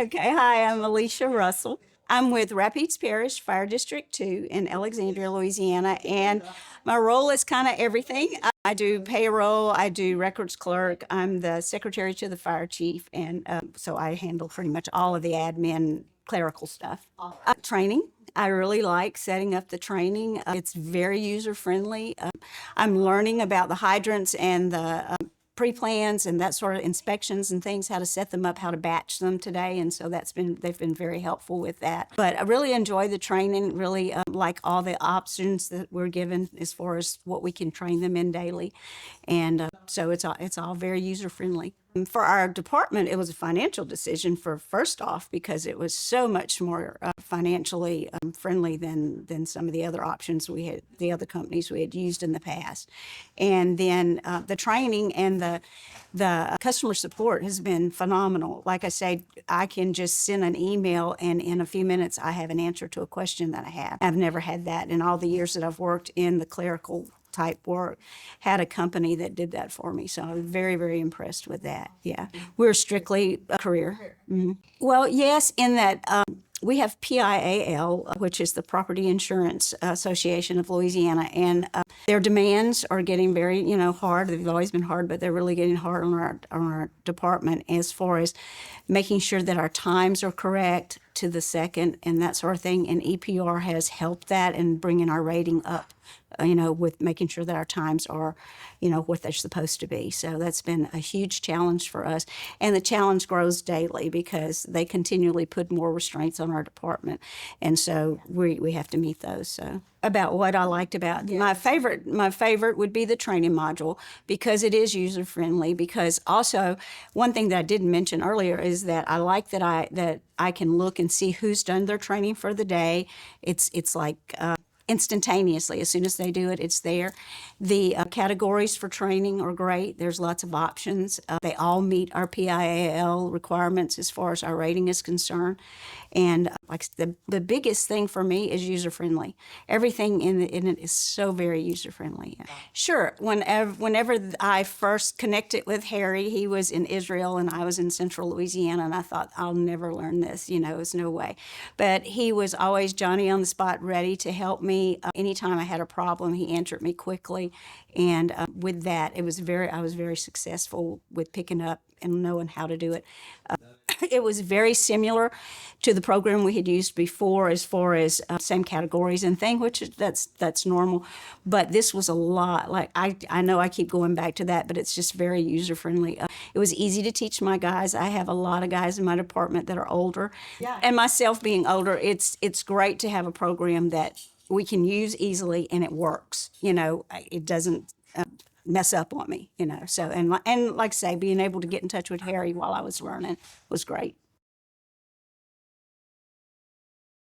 Okay, hi, I'm Alicia Russell. I'm with Rapides Parish Fire District 2 in Alexandria, Louisiana, and my role is kind of everything. I do payroll, I do records clerk, I'm the secretary to the fire chief, and so I handle pretty much all of the admin clerical stuff. Training. I really like setting up the training. It's very user friendly. I'm learning about the hydrants and the pre-plans and that sort of inspections and things, how to set them up, how to batch them today. And so they've been very helpful with that. But I really enjoy the training, really like all the options that we're given as far as what we can train them in daily. And so it's all very user friendly. For our department, it was a financial decision for first off because it was so much more financially friendly than some of the other options we had, the other companies we had used in the past. And then the training and the customer support has been phenomenal. Like I say, I can just send an email and in a few minutes I have an answer to a question that I have. I've never had that in all the years that I've worked in the clerical type work, had a company that did that for me. So I was very, very impressed with that. Yeah. We're strictly a career. Mm-hmm. Well, yes, in that we have PIAL, which is the Property Insurance Association of Louisiana, and their demands are getting very, hard. They've always been hard, but they're really getting hard on our department as far as making sure that our times are correct to the second and that sort of thing. And EPR has helped that and bringing our rating up, with making sure that our times are, what they're supposed to be. So that's been a huge challenge for us. And the challenge grows daily because they continually put more restraints on our department. And so we have to meet those. So about what I liked about my favorite would be the training module because it is user friendly. Because also one thing that I didn't mention earlier is that I like that I can look and see who's done their training for the day. It's like instantaneously. As soon as they do it, it's there. The categories for training are great. There's lots of options. They all meet our PIAL requirements as far as our rating is concerned. And like the biggest thing for me is user friendly. Everything in it is so very user friendly. Sure. Whenever I first connected with Harry, he was in Israel and I was in Central Louisiana, and I thought I'll never learn this. It's no way. But he was always Johnny on the spot, ready to help me. Anytime I had a problem, he answered me quickly. And with that, I was very successful with picking up and knowing how to do it. It was very similar to the program we had used before as far as same categories and thing, which that's normal. But this was a lot. Like I know I keep going back to that, but it's just very user friendly. It was easy to teach my guys. I have a lot of guys in my department that are older. Yeah. And myself being older, it's great to have a program that we can use easily and it works. It doesn't mess up on me, So, and like I say, being able to get in touch with Harry while I was learning was great.